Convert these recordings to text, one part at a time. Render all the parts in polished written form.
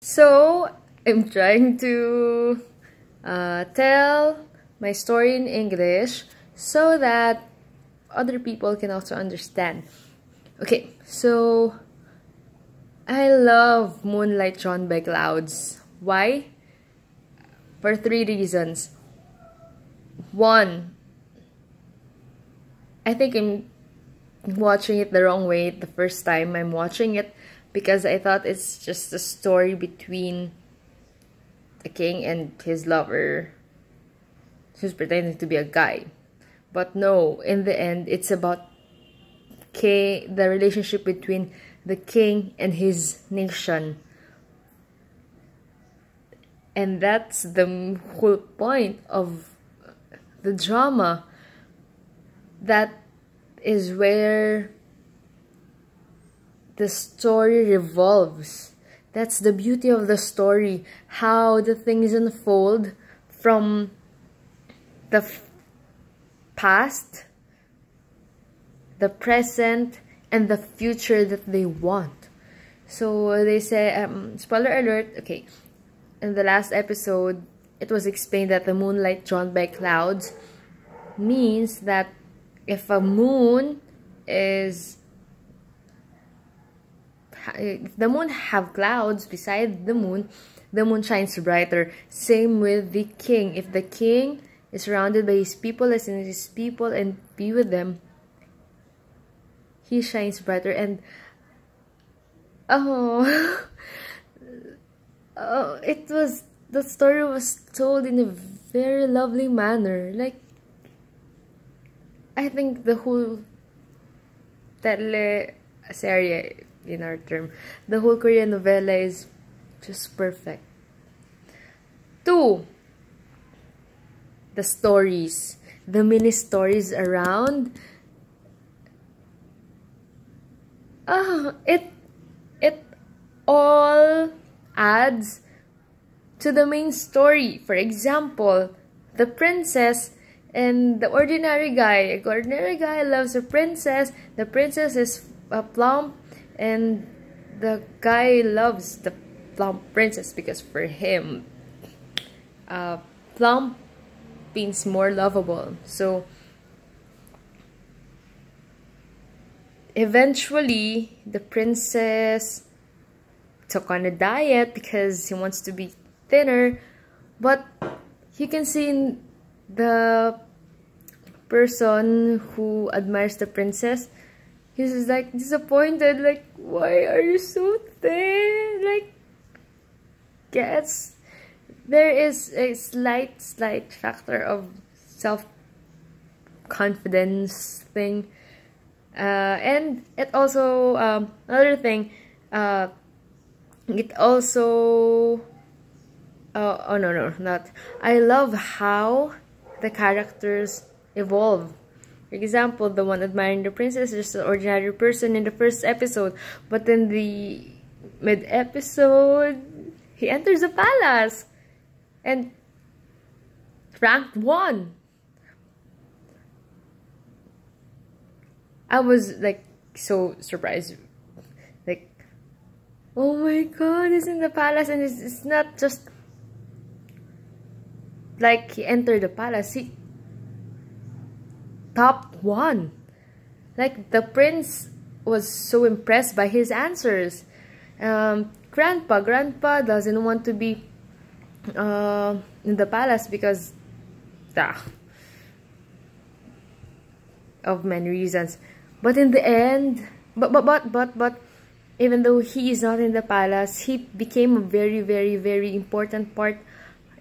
So, I'm trying to tell my story in English so that other people can also understand. Okay, so I love Moonlight drawn by clouds. Why? For 3 reasons. One, I think I'm watching it the wrong way the first time I'm watching it, because I thought it's just a story between the king and his lover who's pretending to be a guy. But no, in the end, it's about the relationship between the king and his nation. And that's the whole point of the drama. That is where the story revolves. That's the beauty of the story. How the things unfold from the past, the present, and the future that they want. So they say, spoiler alert, okay, in the last episode, it was explained that the moonlight drawn by clouds means that if a moon is, if the moon have clouds beside the moon shines brighter. Same with the king. If the king is surrounded by his people, as in his people, and be with them, he shines brighter. And oh, oh, the story was told in a very lovely manner. Like, I think the whole teleserye, in our term, the whole Korean novella is just perfect. 2, the stories, the mini stories around. It all adds to the main story. For example, the princess and the ordinary guy. The ordinary guy loves a princess. The princess is plump, and the guy loves the plump princess because for him, plump means more lovable. So eventually, the princess took on a diet because he wants to be thinner, but you can see in the person who admires the princess, he's like disappointed, like, why are you so thin? Like, yes, there is a slight factor of self-confidence thing. And it also, another thing, it also, oh no, not, I love how the characters evolve. For example, the one admiring the princess is just an ordinary person in the first episode, but in the mid-episode, he enters the palace and ranked 1. I was like so surprised, like, oh my god, he's in the palace. And it's not just like he entered the palace, he top 1. Like, the prince was so impressed by his answers. Grandpa doesn't want to be in the palace because of many reasons. But in the end, but even though he is not in the palace, he became a very, very, very important part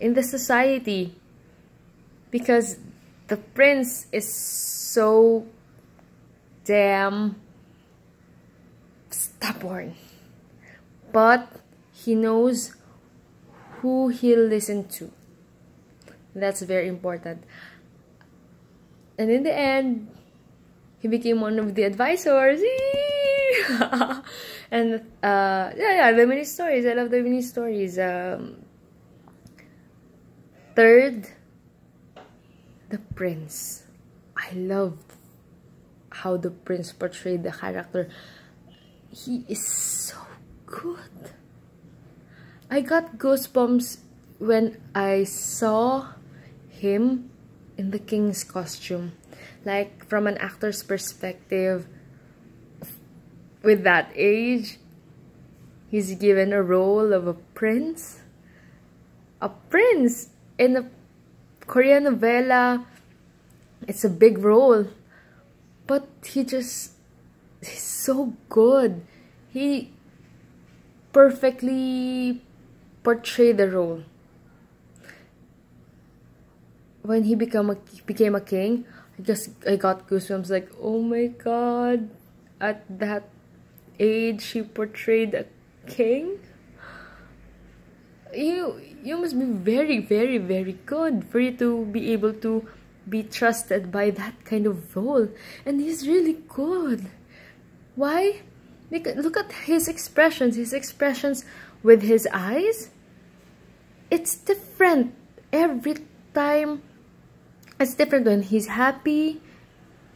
in the society, because the prince is so damn stubborn, but he knows who he'll listen to. That's very important. And in the end, he became one of the advisors. And yeah, the mini stories. I love the mini stories. 3rd, the prince. I loved how the prince portrayed the character. He is so good. I got goosebumps when I saw him in the king's costume. Like, from an actor's perspective, with that age, he's given a role of a prince. A prince in a Korean novela. It's a big role. But he's so good. He perfectly portrayed the role. When he became a king, I got goosebumps, like, oh my god, at that age he portrayed a king. You must be very, very, very good for you to be able to be trusted by that kind of role. And he's really good. Why? Because look at his expressions with his eyes. It's different every time. It's different when he's happy.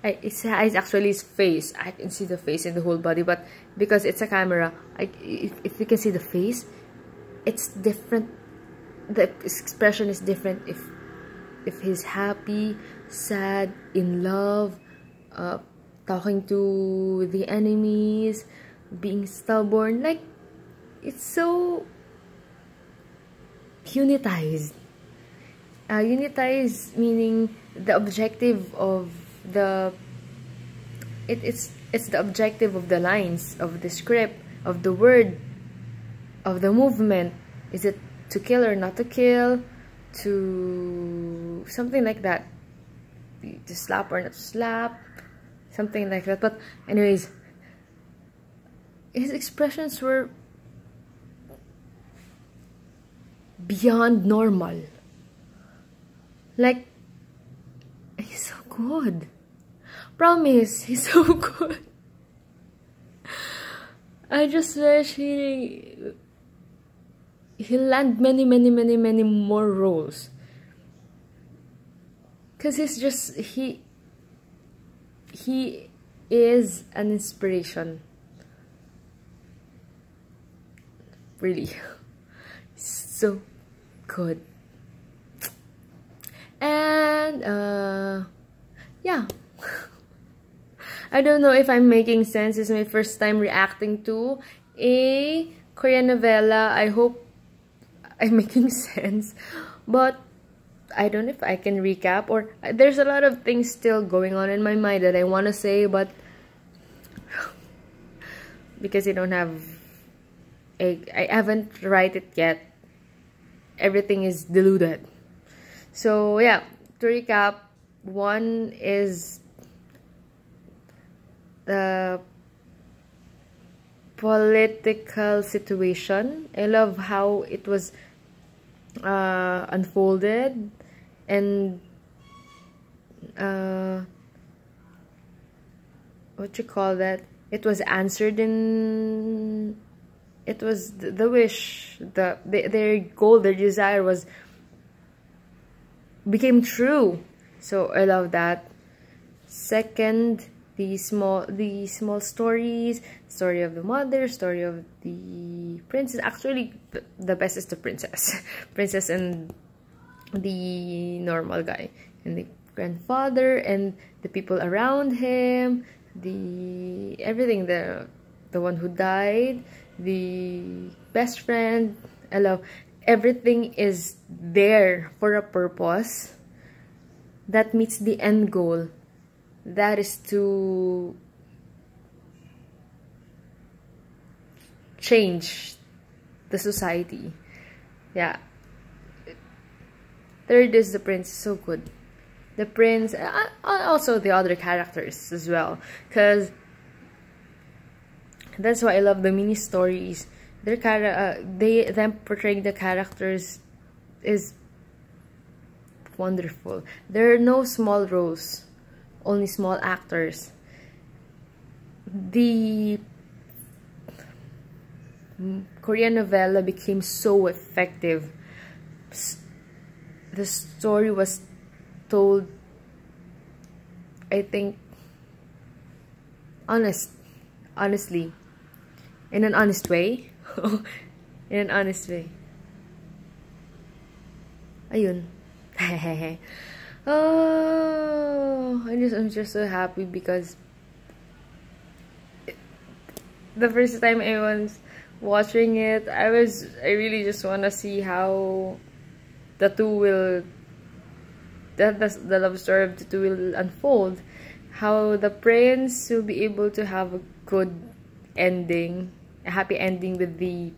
It's actually his face. I can see the face and the whole body, but because it's a camera, if you can see the face, it's different. The expression is different if he's happy, sad, in love, talking to the enemies, being stubborn. Like, it's so unitized. Unitized meaning the objective of the it's the objective of the lines, of the script, of the word, of the movement. Is it to kill or not to kill? To something like that. To slap or not to slap. Something like that. But anyways, his expressions were beyond normal. Like, he's so good. Promise, he's so good. I just wish he'll land many more roles. Cause he is an inspiration. Really. So good. And yeah. I don't know if I'm making sense. It's my first time reacting to a Korean novela. I hope I'm making sense. But I don't know if I can recap, or there's a lot of things still going on in my mind that I want to say, but because I don't have I haven't write it yet. Everything is diluted. So yeah, to recap, one is the political situation. I love how it was unfolded, and what you call that? It was answered in. It was the wish, their goal, their desire became true. So I love that. Second, the small stories, story of the mother, story of the princess. Actually, the best is the princess, princess and the normal guy, and the grandfather and the people around him, everything, the one who died, the best friend. I love everything is there for a purpose that meets the end goal. That is to change the society. Yeah. Third is the prince. So good. The prince, also the other characters as well, because that's why I love the mini stories. Them portraying the characters is wonderful. There are no small roles, only small actors. The Korean novela became so effective. The story was told, I think, honestly, in an honest way. In an honest way. Ayun. Oh, I'm just so happy because the first time I was watching it, I really just want to see how the two will, the love story of the two will unfold. How the prince will be able to have a good ending, a happy ending with the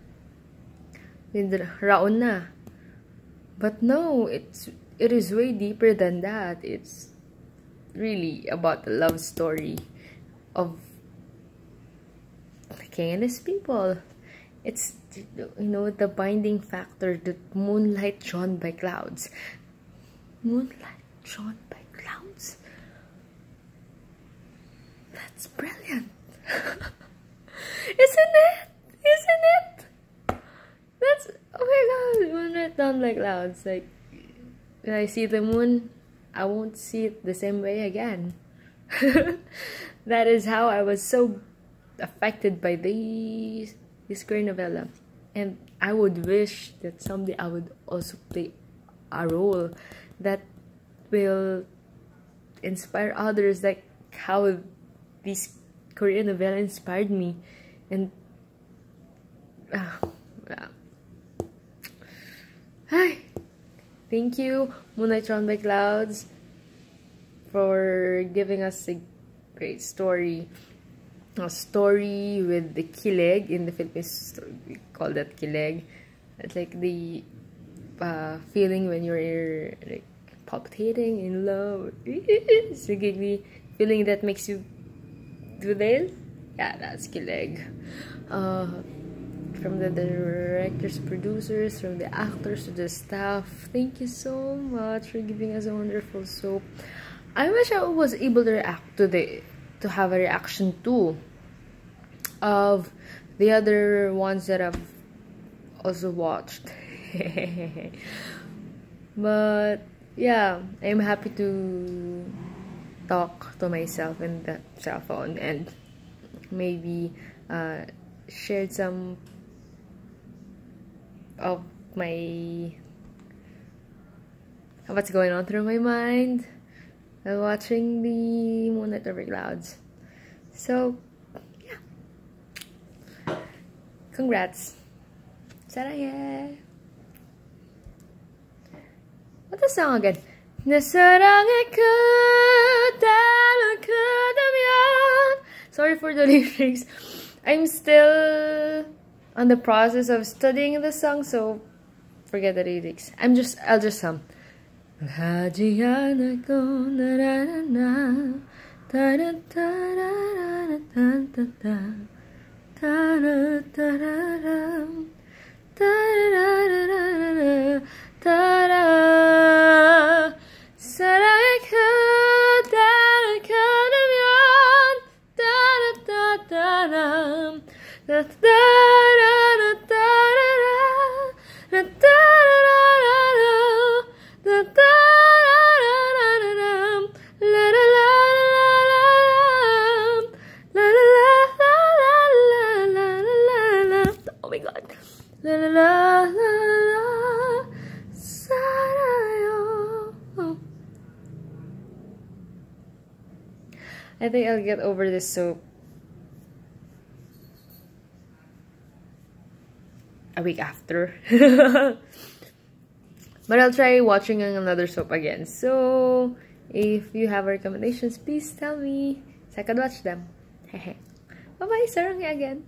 Raon na. But no, it is way deeper than that. It's really about the love story of the king and his people. It's, you know, the binding factor, the moonlight shone by clouds. Moonlight shone by clouds. That's brilliant. Isn't it? Isn't it? That's, oh my god, moonlight shone by clouds. Like, when I see the moon, I won't see it the same way again. That is how I was so affected by this Korean novella. And I would wish that someday I would also play a role that will inspire others, like how this Korean novella inspired me. And hi, thank you, Moonlight Shone by Clouds, for giving us a great story. A story with the kilig. In the Philippines, we call that kilig. It's like the feeling when you're like palpitating in love. It's like the feeling that makes you do this. Yeah, that's kilig. From the directors, producers, from the actors to the staff, thank you so much for giving us a wonderful soap. I wish I was able to react to have a reaction too of the other ones that I've also watched. But yeah, I'm happy to talk to myself in the cell phone and maybe shared some of my what's going on through my mind while watching the Moonlight Over Clouds. So yeah, congrats. 사랑해. What's the song again? 내 사랑의 그대를 그대면. Sorry for the lyrics. I'm still on the process of studying the song, so forget the lyrics. I'll just hum. 하지 않을 거나라나 따라따라라따따따 따라따라람 따라라라라라 따라 사랑의 그대를 그리면 따라따따람 따라라따라라 따라라라라 oh my god. La la la la la 살아요. I think I'll get over this soap a week after. But I'll try watching another soap again. So if you have recommendations, please tell me so I can watch them. Bye bye, sarang again.